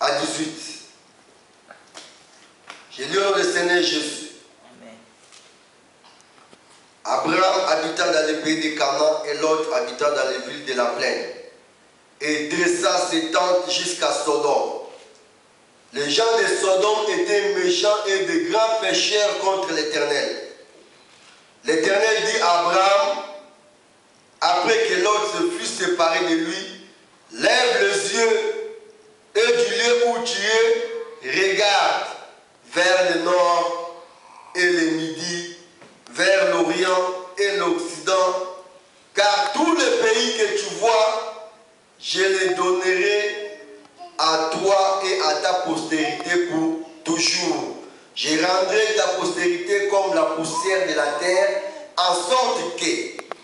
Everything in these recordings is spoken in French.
à 18. J'ai lu au nom du Seigneur Jésus. Amen. Abraham habitant dans le pays de Canaan et l'autre habitant dans les villes de la plaine, et dressa ses tentes jusqu'à Sodome. Les gens de Sodome étaient méchants et de grands pécheurs contre l'Éternel. L'Éternel dit à Abraham, après que l'autre se fût séparé de lui, lève les yeux et du lieu où tu es, regarde vers le nord et le midi, vers l'Orient et l'Occident, car tous les pays que tu vois, je les donnerai à toi et à ta postérité pour toujours. Je rendrai ta postérité comme la poussière de la terre, en sorte que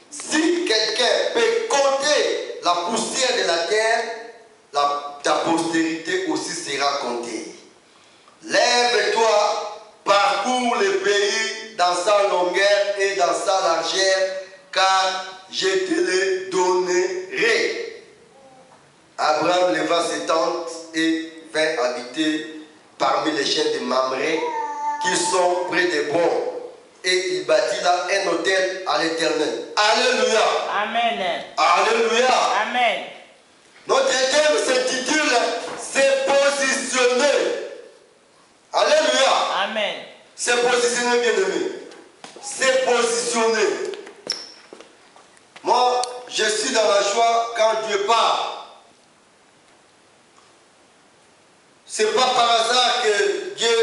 si quelqu'un peut compter la poussière de la terre, ta postérité aussi sera comptée. Lève-toi, parcours le pays dans sa longueur et dans sa largeur, car je te le donnerai. Abraham leva ses tentes et vint habiter parmi les chaînes de Mamré qui sont près des bords. Et il bâtit là un autel à l'Éternel. Alléluia. Amen. Alléluia. Amen. Notre thème s'intitule C'est positionner. Alléluia. Amen. C'est positionner, bien-aimé. C'est positionner. Moi, je suis dans la joie quand Dieu parle. Ce n'est pas par hasard que Dieu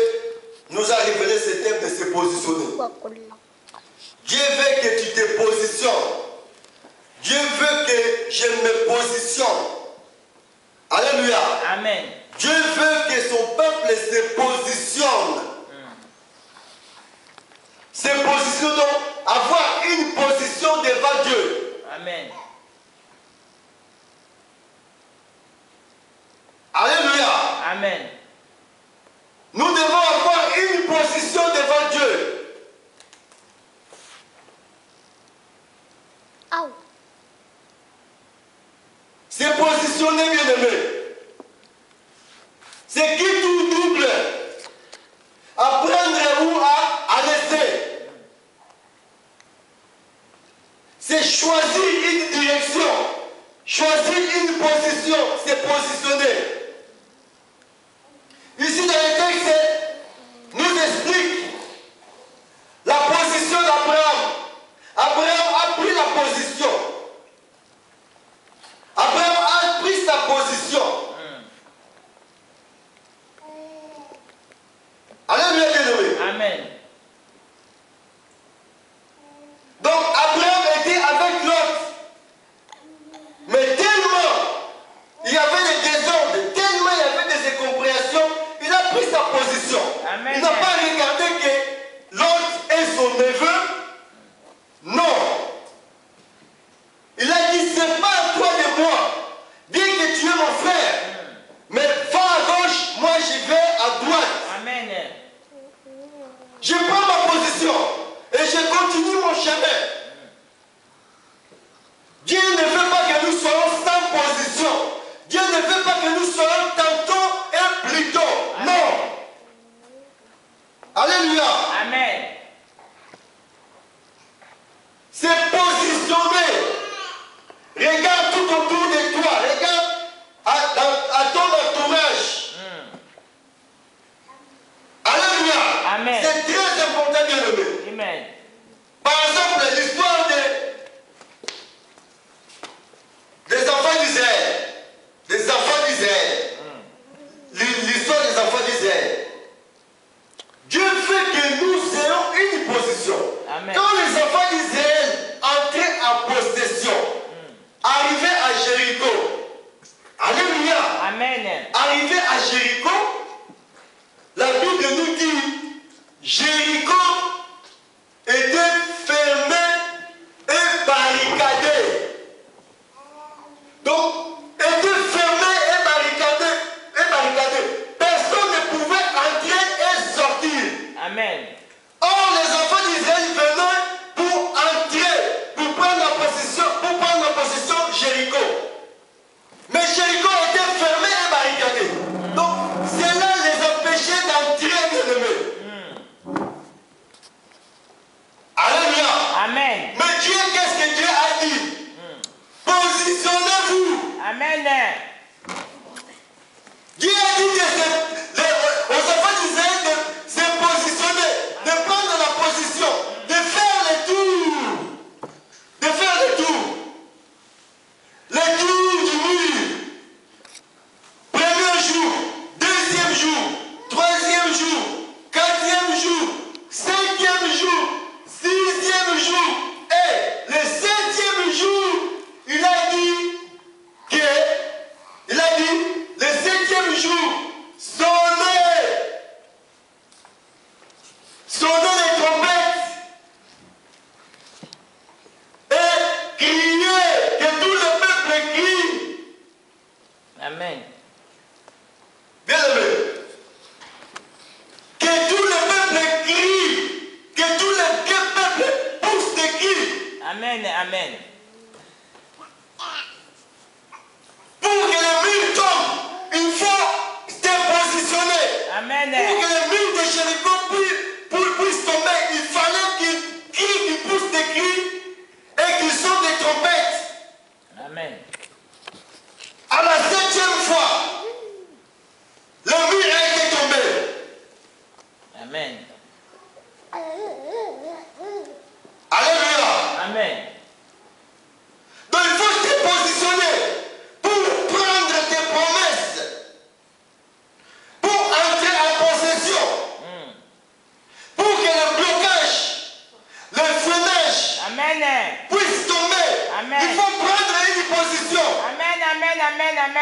nous a révélé ce thème de se positionner. Dieu veut que tu te positionnes. Dieu veut que je me positionne. Alléluia. Amen. Dieu veut que son peuple se positionne. Se positionner, donc avoir une position devant Dieu. Amen. Alléluia. Amen. Nous devons avoir une position devant Dieu. Se positionner, bien-aimé. C'est qui tout double. Apprendre ou à laisser. C'est choisir une direction. Choisir une position. Se positionner. Ici dans le texte, nous explique la position d'Abraham. Abraham a pris la position. Abraham a pris sa position. Alléluia, bien-aimé. Amen. Donc Abraham était avec Lot. Mais tellement il y avait des désordres, tellement il y avait des incompréhensions, il a pris sa position. Amen. Il n'a pas regardé que Lot est son neveu. Non. Il a dit, c'est pas à toi de moi. Bien que tu es mon frère. Mais va à gauche, moi je vais à droite. Amen. Je prends ma position et je continue mon chemin. Dieu ne veut pas que nous soyons sans position. Dieu ne veut pas que nous soyons tantôt et plutôt. Non. Alléluia. Amen. C'est positionner. Regarde tout autour de toi. Regarde à ton entourage. Alléluia. Amen. C'est très important, bien-aimé. Amen. Par exemple, l'histoire des enfants d'Israël. Des enfants d'Israël. L'histoire des enfants d'Israël. Dieu veut que nous ayons une position. Amen. Quand les enfants d'Israël entraient en possession, arrivaient à Jéricho. Alléluia. Amen. Arrivés à Jéricho, la Bible nous dit Jéricho était fermé et barricadé. Donc, était fermé et barricadé. Personne ne pouvait entrer et sortir. Amen. Or, les enfants d'Israël venaient pour entrer, pour prendre la possession Jéricho. Mais Jéricho était fermé et barricadé. Donc,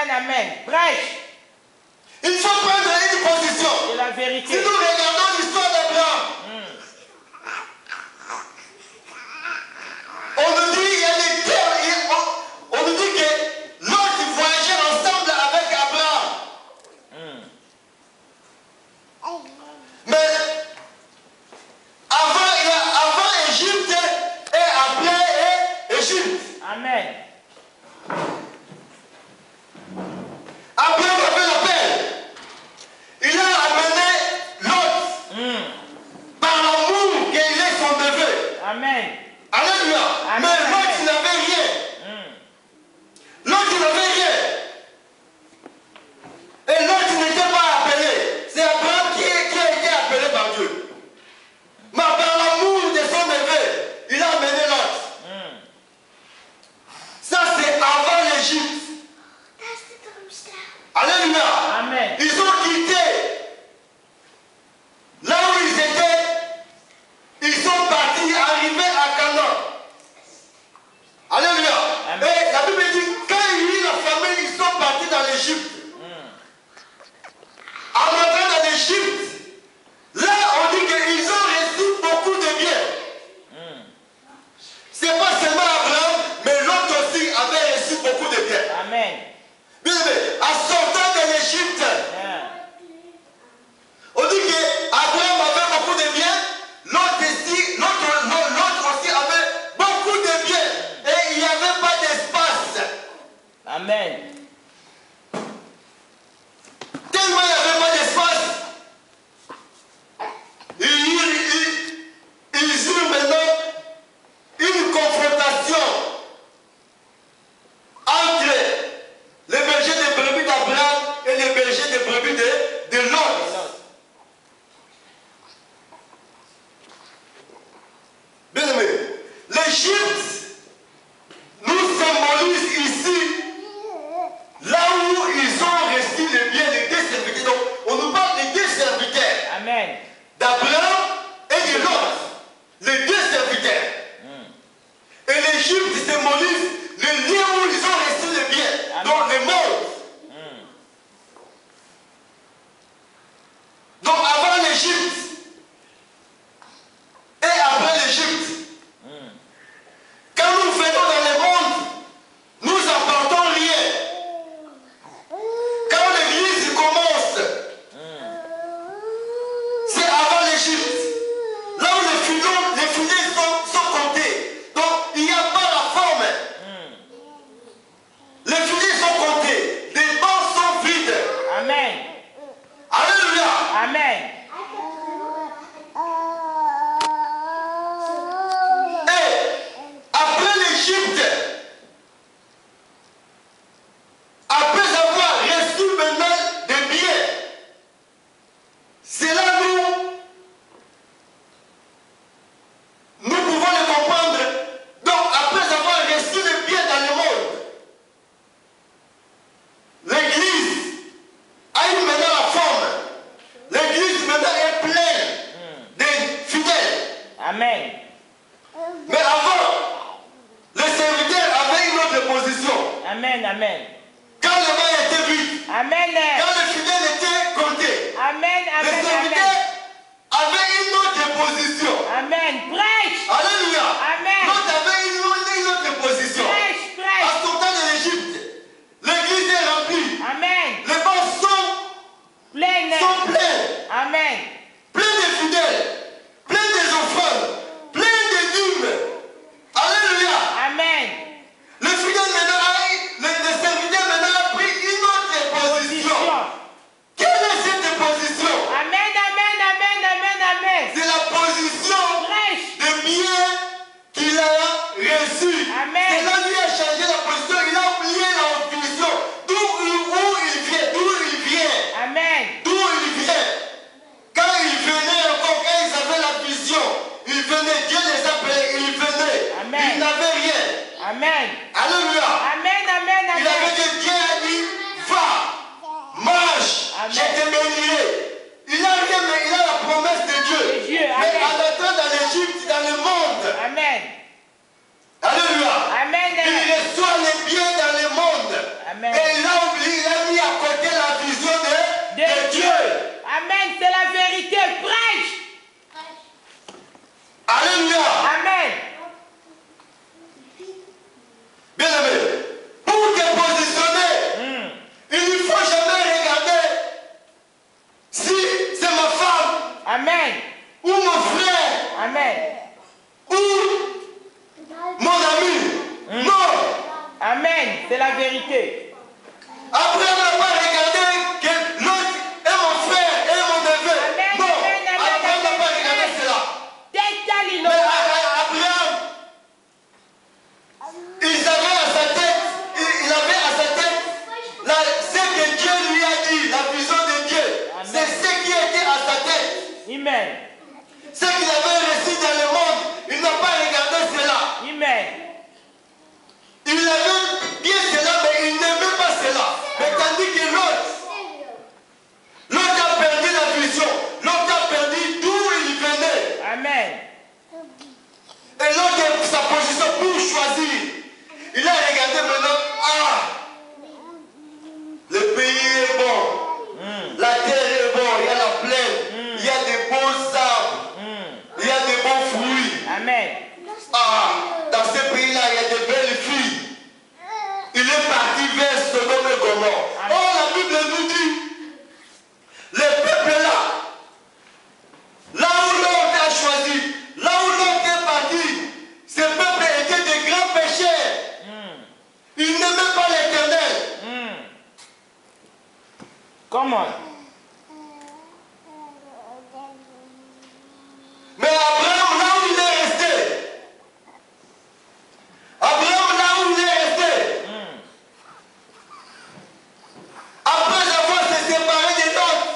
Amen, amen. Prêche. Il faut prendre une position. C'est la vérité. Si nous regardons l'histoire d'Abraham, on nous dit il y a des terres, on nous dit que l'autre voyageait ensemble avec Abraham. Mais avant Égypte et après Égypte. Amen. Abraham avait l'appel. Il a amené Lot par l'amour qu'il est son neveu. Amen. Alléluia. Amen. Mais Lot il n'avait rien. Lot il n'avait rien. Et Lot il n'était pas appelé. C'est Abraham qui a été appelé par Dieu. Mais par l'amour de son neveu, il a amené Lot. Ça c'est avant l'Égypte. Alléluia. Amen. Ils ont quitté là où ils étaient. Ils sont partis, arrivés à Canaan. Alléluia. Amen. Et la Bible dit, quand il y a eu la famine, ils sont partis dans l'Égypte. En entrant dans l'Égypte, là on dit qu'ils ont reçu beaucoup de biens. C'est pas seulement Abraham, mais l'autre aussi avait reçu beaucoup de biens. Amen. Bien aimé, en sortant de l'Égypte, on dit qu'Abraham avait beaucoup de biens, l'autre aussi avait beaucoup de biens, et il n'y avait pas d'espace. Amen. Tellement il n'y avait pas d'espace, ils eurent maintenant une confrontation entre les bergers de brebis d'Abraham et les bergers de brebis de Lot. Bien aimé, l'Égypte nous symbolise ici là où ils ont reçu les biens des deux serviteurs. Donc, on nous parle des deux serviteurs. Amen. D'Abraham et de Lot. Les deux serviteurs. Et l'Égypte symbolise le lieu où ils ont reçu les biens. Amen. Donc, le monde. Donc, avant l'Égypte et après l'Égypte, quand nous venons dans le monde, nous n'apportons rien. Quand l'Église commence, c'est avant l'Égypte. Là où les filets sont comptés. Donc, il n'y a pas la forme. Les filets sont comptés. Les bancs sont vides. Amen. Alléluia. Amen. Et après l'Égypte, après avoir reçu maintenant des biens, c'est là nous pouvons le comprendre. Donc après avoir reçu les biens dans le monde, l'Église a eu maintenant la forme. L'Église maintenant est pleine de fidèles. Amen. Mais avant, les serviteurs avaient une autre position. Amen. Amen. Quand le vin était vide, Amen. quand les fidèles étaient comptés, Amen. les Amen. serviteurs Amen. avaient une autre position. Amen. Prêche. Alléluia. Amen. L'autre avait une autre position. Prêche. En Prêche. sortant de l'Égypte, l'église est remplie. Amen. Les bancs sont Pleine. pleins. Amen. Plein de fidèles, plein des offrandes, plein de dîmes. Alléluia. Amen. Les fidèles maintenant, les serviteurs maintenant ont pris une autre position. Quelle est cette position? Amen. Amen. Amen. Amen. Amen. C'est la position Prêche. de biens qu'il a reçu. Amen. C'est là lui a changé la position, il a oublié la position. D'où il vient. Amen. D'où il vient. Quand il venait encore, quand ils avaient la vision, il venait, Dieu les appelait, il venait. Amen. Il n'avait rien. Amen. Alléluia. Amen. Amen. Il avait Amen. dit, Dieu a dit, va, marche, Amen. je te bénirai. Il n'a rien, mais il a la promesse de Dieu. De Dieu. Mais Amen. en entrant dans l'Égypte, dans le monde, Amen. alléluia, Amen. il reçoit les biens dans le monde. Amen. Et il a oublié, vérité. Prêche. Alléluia. Amen. Bien aimé, pour te positionner, il ne faut jamais regarder si c'est ma femme Amen. ou mon frère Amen. ou mon ami. Non. Amen. C'est la vérité. Après, on n'a pas regardé que l'autre est mon frère et mon neveu. Amen. Non. Amen. Après, on n'a pas regardé cela. Décale-le. Mais Abraham, il avait à sa tête ce que Dieu lui a dit, la vision de Dieu. C'est ce qui était à sa tête. Amen. Ce qu'il avait reçu dans le monde, il n'a pas regardé cela. Amen. Il avait bien cela, mais il n'aimait pas cela. Mais tandis que l'autre a perdu la vision, l'autre a perdu d'où il venait. Amen. Et l'autre, sa position pour choisir, il a regardé maintenant, le pays est bon, la terre est bonne, il y a la plaine, il y a des beaux arbres, il y a des bons fruits. Amen. Dans ce pays-là, il y a de belles filles. Il est parti vers Sodome et Gomorrhe. La Bible nous dit, le peuple là où l'autre a choisi, là où l'autre est parti, ce peuple était des grands pécheurs. Ils n'aimaient pas l'Éternel. Comment? Mais Abraham, là où il est resté, après avoir se séparé des autres,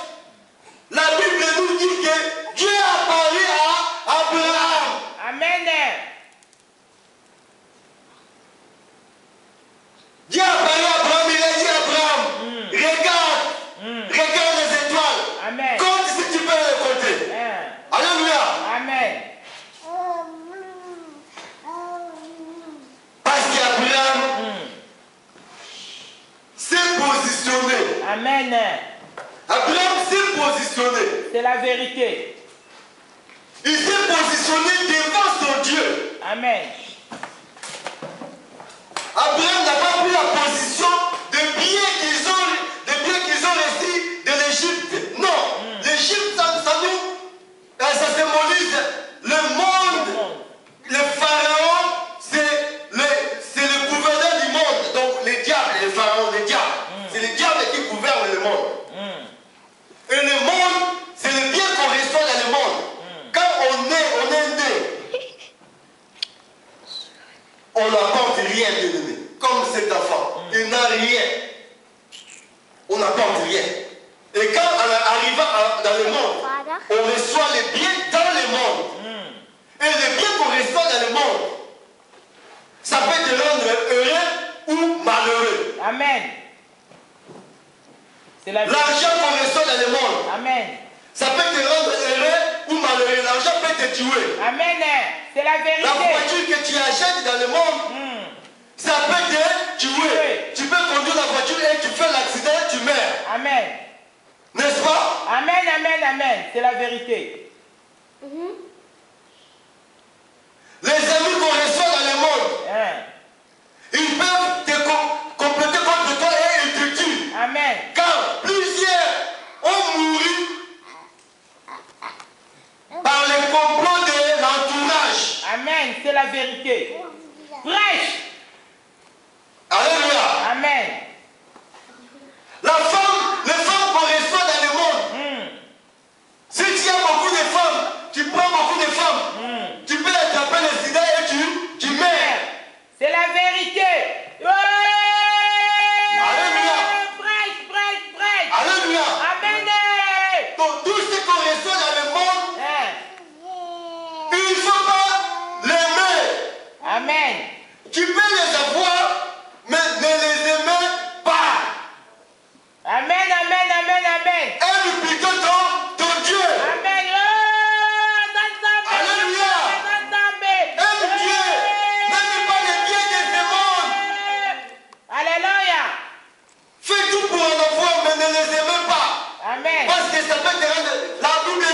la Bible nous dit que Dieu a parlé à Abraham. Amen. Dieu a parlé à Abraham, il a dit à Abraham, regarde les étoiles. Amen. Compte si tu peux les compter. Alléluia. Amen. Parce qu'Abraham s'est positionné. Amen. Abraham s'est positionné. C'est la vérité. Il s'est positionné devant son Dieu. Amen. Abraham n'a pas pris la position de biens qu'ils ont reçus de l'Égypte. Non. L'Égypte, ça symbolise le monde. Le pharaon, c'est le gouverneur du monde. Donc les diables, les pharaons, les diables. C'est les diables qui gouvernent le monde. Et le monde, c'est le bien qu'on reçoit dans le monde. Quand on est né, on n'apporte rien de donné. Comme cet enfant, il n'a rien. On n'apporte rien. Et quand arrivant dans le monde, on reçoit les biens dans le monde. Et les biens qu'on reçoit dans le monde, ça peut te rendre heureux ou malheureux. Amen. C'est la vérité. L'argent qu'on reçoit dans le monde, Amen. ça peut te rendre heureux ou malheureux. L'argent peut te tuer. Amen. C'est la vérité. La voiture que tu achètes dans le monde, ça peut te tuer. Tu peux conduire la voiture et tu fais l'accident, tu meurs. Amen. N'est-ce pas? Amen, amen, amen. C'est la vérité. Les amis qu'on reçoit dans le monde, ils peuvent te compléter contre toi et ils te tuent. Amen. Car plusieurs ont mouru par les complots de l'entourage. Amen. C'est la vérité. Prêche. Alléluia. Amen. Les femmes qu'on reçoit dans le monde, si tu as beaucoup de femmes, tu prends beaucoup de femmes, tu peux attraper le sida et tu meurs. C'est la vérité. Alléluia. Prêche, prêche, prêche. Alléluia. Amen. Donc tout ce qu'on reçoit dans le monde, il ne faut pas l'aimer. Amen. Tu peux les avoir, mais ne les aimer pas. Amen, amen, amen, amen. Aime plutôt ton Dieu. Amen. Alléluia. Aime Dieu. N'aime pas les biens de ce monde. Alléluia. Fais tout pour en avoir, mais ne les aime pas. Amen. Parce que ça peut te rendre. La Bible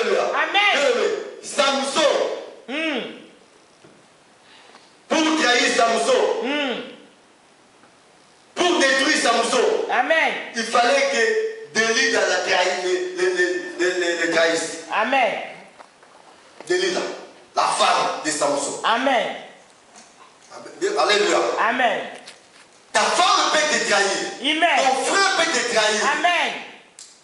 Alléluia. Amen. Bien-aimé, Samson, pour trahir Samson, pour détruire Samson, Amen. il fallait que Delilah le trahisse. Amen. Delilah, la femme de Samson. Amen. Alléluia. Amen. Ta femme peut te trahir. Amen. Ton frère peut te trahir. Amen.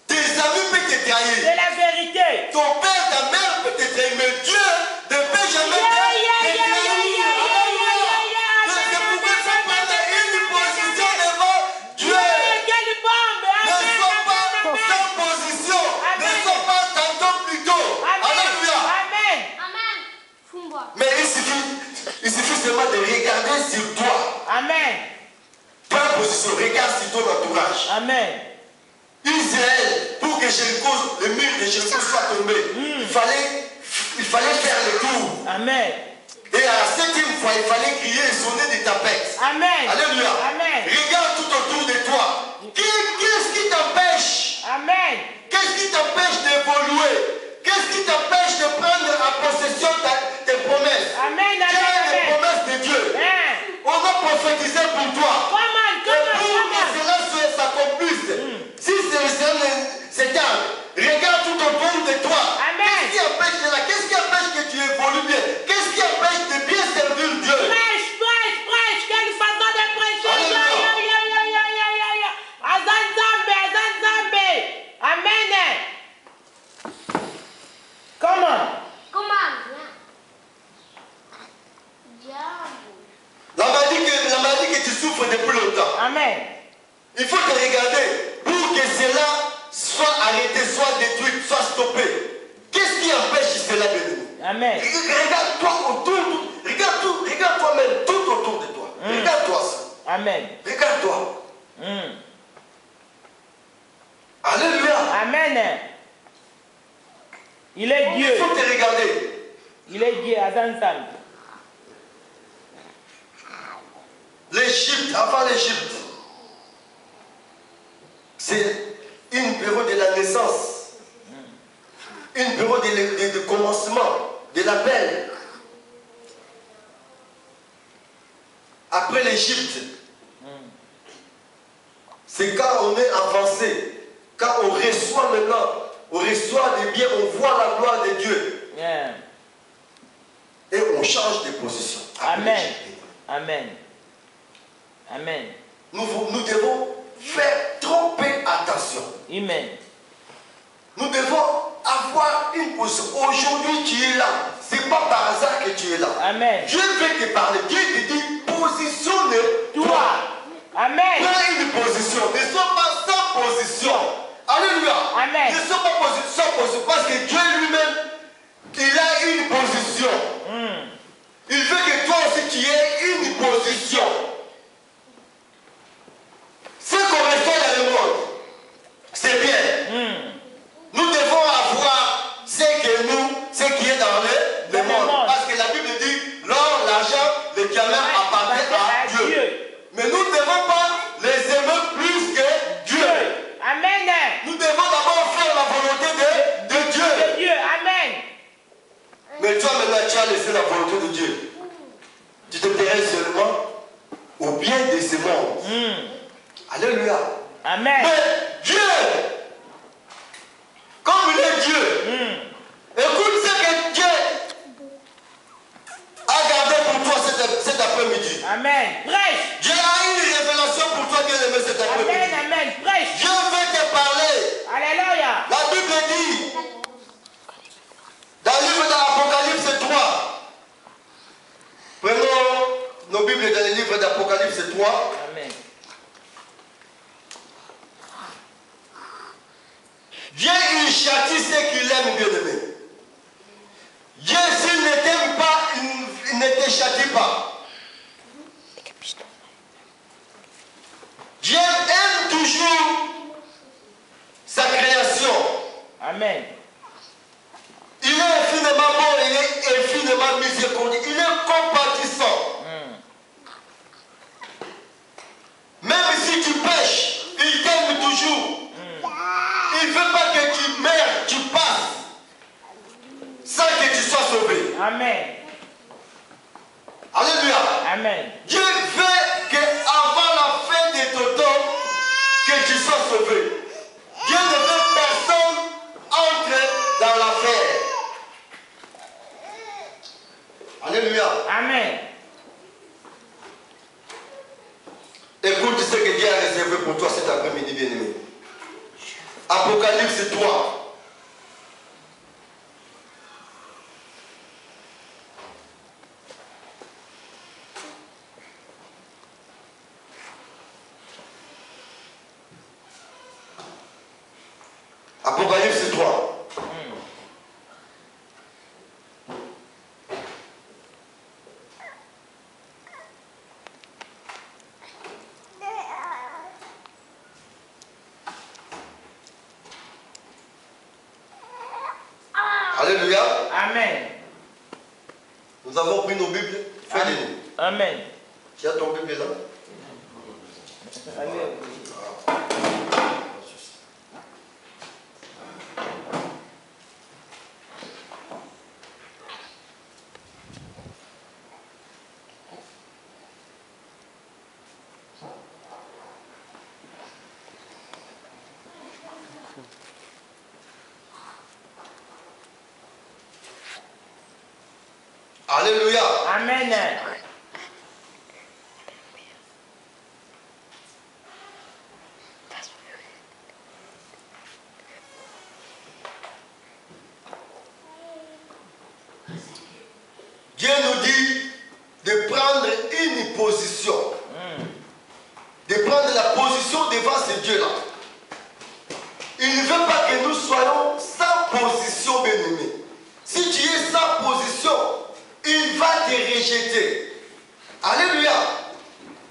Tes amis peuvent te trahir. C'est la vérité. Ton père, ta mère peut te trahir. Mais Dieu ne peut jamais te trahir. C'est pourquoi il faut prendre une position devant Dieu. Quelle bombe. Ne sois pas sans position. Ne sois pas tantôt plus tôt. Alléluia. Amen. Mais il suffit seulement de regarder sur toi. Amen. Pas position. Regarde sur ton entourage. Amen. Israël, pour que Jéricho, le mur de Jéricho soit tombé, il fallait faire le tour. Amen. Et à la 7e fois, il fallait crier et sonner des tapettes. Amen. Alléluia. Amen. Regarde tout autour de toi. Qu'est-ce qui t'empêche? Amen. Qu'est-ce qui t'empêche d'évoluer? Qu'est-ce qui t'empêche de prendre en possession tes promesses? Amen. Quelles sont les Amen. promesses de Dieu? On va prophétiser pour toi. Et pour que cela s'accomplisse, si c'est tard, regarde tout autour de toi. Amen. Qu'est-ce qui empêche cela? Qu'est-ce qui empêche que tu évolues bien? Qu'est-ce qui empêche de bien servir Dieu? Prêche, prêche, prêche. Quelle façon de prêcher. Alléluia. Azan Zambe, Azan Zambe. Amen. Comment? La maladie que tu souffres depuis longtemps. Amen. Il faut te regarder pour que cela soit arrêté, soit détruit, soit stoppé. Qu'est-ce qui empêche cela de nous? Amen. Regarde-toi autour, regarde toi-même, tout autour de toi. Regarde-toi ça. Amen. Regarde-toi. Alléluia. Amen. Il est Dieu. Il faut te regarder. Il est Dieu, Azan Zambe. L'Égypte, avant l'Égypte, c'est une période de la naissance, une période de commencement, de l'appel. Après l'Égypte, c'est quand on est avancé, quand on reçoit maintenant, on reçoit des biens, on voit la gloire de Dieu. Yeah. Et on change de position. Amen. Amen. Amen. Nous devons faire trop peu attention. Amen. Nous devons avoir une position. Aujourd'hui, tu es là. Ce n'est pas par hasard que tu es là. Amen. Dieu veut te parler. Dieu te dit, positionne-toi. Amen. Prends une position. Ne sois pas sans position. Alléluia. Amen. Ne sois pas sans position. Parce que Dieu lui-même, il a une position. Il veut que toi aussi, tu aies une position. Ce qu'on reçoit dans le monde, c'est bien. Nous devons avoir ce qui est dans le monde. Parce que la Bible dit, l'or, l'argent, le diamant appartiennent à Dieu. Mais nous ne devons pas les aimer plus que Dieu. Amen. Nous devons d'abord faire la volonté de Dieu. De Dieu. Amen. Mais toi maintenant, tu as laissé la volonté de Dieu. Tu t'intéresses seulement au bien de ce monde. Alléluia. Amen. Mais Dieu, comme il est Dieu, écoute ce que Dieu a gardé pour toi cet après-midi. Amen. Prêche. Dieu a une révélation pour toi, bien-aimé, cet après-midi. Amen. Amen. Prêche. Dieu veut te parler. Alléluia. La Bible dit, dans le livre de l'Apocalypse 3, prenons nos Bibles dans le livre d'Apocalypse 3. Amen. Dieu, il châtie ceux qu'il aime, bien-aimé. Dieu, s'il ne t'aime pas, il ne te châtie pas. Dieu aime toujours sa création. Amen. Il est infiniment bon, il est infiniment miséricordieux, il est compatissant. Même si tu pêches, il t'aime toujours. Il ne veut pas que tu meurs, tu passes. Amen. Alléluia. Amen. Dieu veut qu'avant la fin de ton temps, que tu sois sauvé. Dieu ne veut personne entre dans l'affaire. Alléluia. Amen. Écoute ce que Dieu a réservé pour toi cet après-midi, bien-aimé. Apocalypse 3. Apocalypse 3. Alléluia. Amen. Nous avons pris nos Bibles. Fais-les-nous. Amen. Tu as ton Bible là? Amen. Alléluia. Amen. Dieu nous dit de prendre une position. De prendre la position devant ce Dieu-là. Il ne veut pas que nous soyons sans position, bien-aimé. Si tu es sans position, il va te rejeter. Alléluia.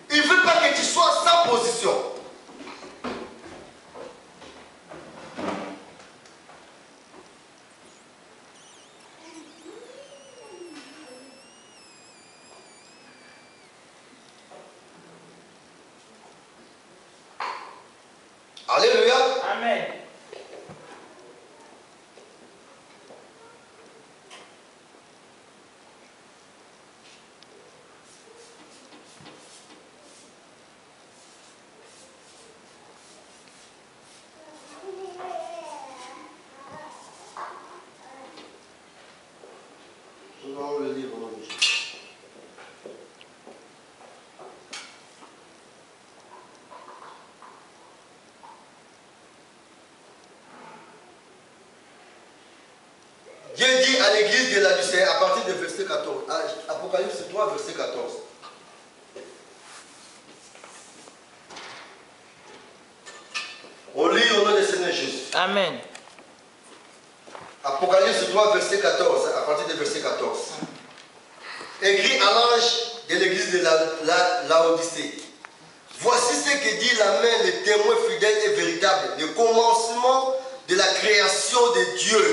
Il ne veut pas que tu sois sans position. Alléluia. Amen. Nous allons le lire au nom de Jésus. Dieu dit à l'église de Laodicée à partir du verset 14, Apocalypse 3, verset 14. On lit au nom du Seigneur Jésus. Amen. Apocalypse 3, verset 14, à partir du verset 14. Écrit à l'ange de l'église de Laodicée. Voici ce que dit la main, le témoin fidèle et véritable, le commencement de la création de Dieu.